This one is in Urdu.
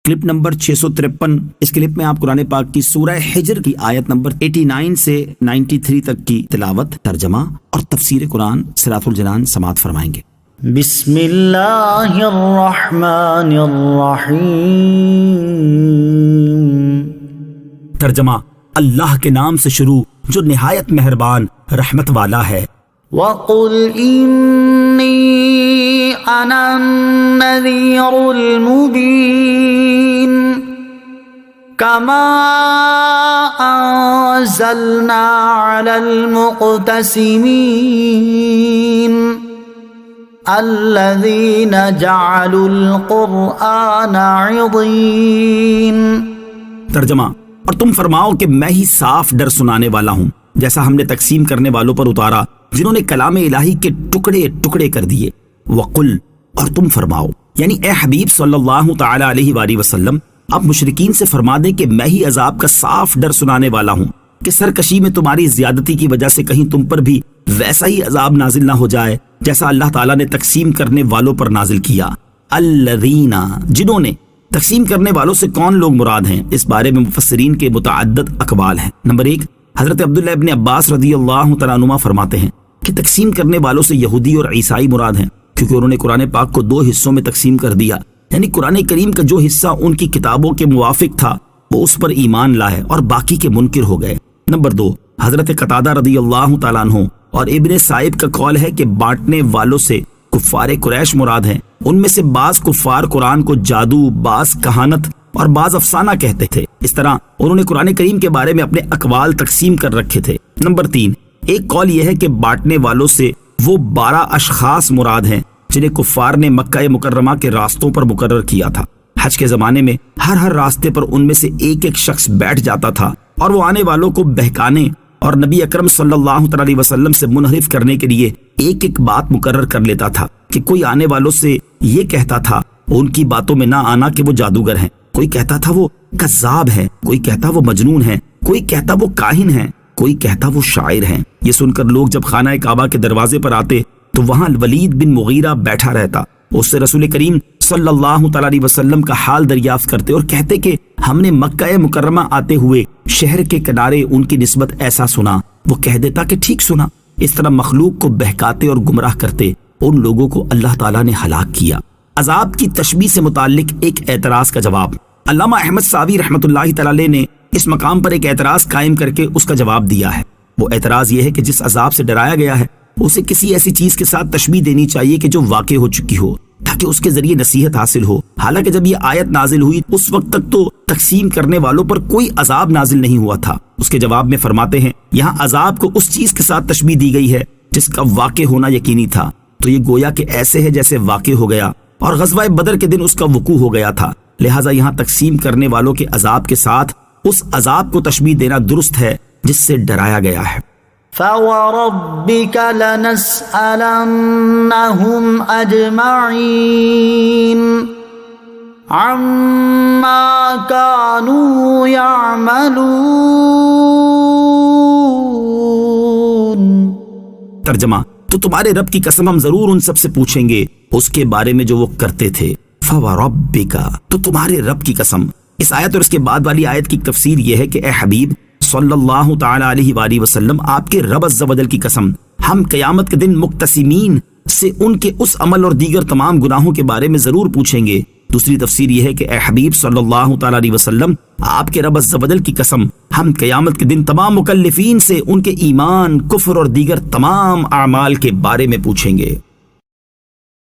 Clip number 653۔ اس کلپ میں آپ قرآن پاک کی سورہ حجر کی آیت نمبر 89 سے 93 تک کی تلاوت، ترجمہ اور تفسیر قرآن صراط الجنان سماعت فرمائیں گے۔ بسم اللہ الرحمن الرحیم۔ ترجمہ: اللہ کے نام سے شروع جو نہایت مہربان رحمت والا ہے۔ وَقُلْ إِنِّي أَنَا النَّذِيرُ الْمُبِينُ كَمَا أَنزَلْنَا عَلَى الْمُقْتَسِمِينَ الَّذِينَ جَعَلُوا الْقُرْآنَ عِضِينَ۔ ترجمہ: اور تم فرماؤ کہ میں ہی صاف ڈر سنانے والا ہوں، جیسا ہم نے تقسیم کرنے والوں پر اتارا جنہوں نے کلام الہی کے ٹکڑے ٹکڑے کر دیے۔ وقل، اور تم فرماؤ، یعنی اے حبیب صلی اللہ تعالی علیہ وآلہ وسلم، آپ مشرکین سے فرما دیں کہ میں ہی عذاب کا صاف ڈر سنانے والا ہوں کہ سرکشی میں تمہاری زیادتی کی وجہ سے کہیں تم پر بھی ویسا ہی عذاب نازل نہ ہو جائے جیسا اللہ تعالیٰ نے تقسیم کرنے والوں پر نازل کیا۔ الذین، جنہوں نے۔ تقسیم کرنے والوں سے کون لوگ مراد ہیں؟ اس بارے میں مفسرین کے متعدد اقوال ہیں۔ نمبر 1، حضرت عبداللہ ابن عباس رضی اللہ تعالیٰ عنہما فرماتے ہیں کہ تقسیم کرنے والوں سے یہودی اور عیسائی مراد ہیں، کیونکہ انہوں نے قرآن پاک کو 2 حصوں میں تقسیم کر دیا، یعنی قرآن کریم کا جو حصہ ان کی کتابوں کے موافق تھا وہ اس پر ایمان لائے اور باقی کے منکر ہو گئے۔ نمبر 2، حضرت قتادہ رضی اللہ تعالیٰ عنہ اور ابن سائب کا قول ہے کہ بانٹنے والوں سے کفار قریش مراد ہیں۔ ان میں سے بعض کفار قرآن کو جادو، بعض کہانت اور بعض افسانہ کہتے تھے۔ اس طرح انہوں نے قرآن کریم کے بارے میں اپنے اقوال تقسیم کر رکھے تھے۔ نمبر 3، ایک قول یہ ہے کہ بانٹنے والوں سے وہ 12 اشخاص مراد ہیں جنہیں کفار نے مکہ مکرمہ کے راستوں پر مقرر کیا تھا۔ حج کے زمانے میں ہر راستے پر ان میں سے ایک ایک شخص بیٹھ جاتا تھا اور وہ آنے والوں کو بہکانے اور نبی اکرم صلی اللہ علیہ وسلم سے منحرف کرنے کے لیے ایک ایک بات مقرر کر لیتا تھا کہ کوئی آنے والوں سے یہ کہتا تھا ان کی باتوں میں نہ آنا کہ وہ جادوگر ہیں، کوئی کہتا تھا وہ کذاب ہیں، کوئی کہتا وہ مجنون ہیں، کوئی کہتا وہ کاہن ہیں، کوئی کہتا وہ شاعر ہیں۔ یہ سن کر لوگ جب خانہ کعبہ کے دروازے پر آتے تو وہاں ولید بن مغیرہ بیٹھا رہتا، اس سے رسول کریم صلی اللہ تعالی علیہ وسلم کا حال دریافت کرتے اور کہتے کہ ہم نے مکہ مکرمہ آتے ہوئے شہر کے کنارے ان کی نسبت ایسا سنا۔ وہ کہہ دیتا کہ ٹھیک سنا۔ اس طرح مخلوق کو بہکاتے اور گمراہ کرتے ان لوگوں کو اللہ تعالیٰ نے ہلاک کیا۔ عذاب کی تشبیہ سے متعلق ایک اعتراض کا جواب۔ علامہ احمد ساوی رحمۃ اللہ تعالی نے اس مقام پر ایک اعتراض قائم کر کے اس کا جواب دیا ہے۔ وہ اعتراض یہ ہے کہ جس عذاب سے ڈرایا گیا ہے اسے کسی ایسی چیز کے ساتھ تشبیہ دینی چاہیے کہ جو واقع ہو چکی ہو تاکہ اس کے ذریعے نصیحت حاصل ہو۔ حالانکہ جب یہ آیت نازل ہوئی اس وقت تک تو تقسیم کرنے والوں پر کوئی عذاب نازل نہیں ہوا تھا۔ اس کے جواب میں فرماتے ہیں یہاں عذاب کو اس چیز کے ساتھ تشبیہ دی گئی ہے جس کا واقع ہونا یقینی تھا، تو یہ گویا کہ ایسے ہے جیسے واقع ہو گیا اور غزوہ بدر کے دن اس کا وقوع ہو گیا تھا، لہٰذا یہاں تقسیم کرنے والوں کے عذاب کے ساتھ اس عذاب کو تشبیہ دینا درست ہے جس سے ڈرایا گیا ہے۔ فَوَرَبِّكَ لَنَسْأَلَنَّهُمْ أَجْمَعِينَ عَمَّا كَانُوا يَعْمَلُونَ۔ ترجمہ: تو تمہارے رب کی قسم ہم ضرور ان سب سے پوچھیں گے اس کے بارے میں جو وہ کرتے تھے۔ فَوَرَبِّكَ، تو تمہارے رب کی قسم۔ اس آیت اور اس کے بعد والی آیت کی تفسیر یہ ہے کہ اے حبیب صلی اللہ تعالی علیہ وآلہ وسلم، آپ کے رب عز و جل کی قسم، ہم قیامت کے دن مقتسمین سے ان کے اس عمل اور دیگر تمام گناہوں کے بارے میں ضرور پوچھیں گے۔ دوسری تفسیر یہ ہے کہ اے حبیب صلی اللہ تعالی علیہ وسلم، آپ کے رب عز و جل کی قسم، ہم قیامت کے دن تمام مکلفین سے ان کے ایمان، کفر اور دیگر تمام اعمال کے بارے میں پوچھیں گے۔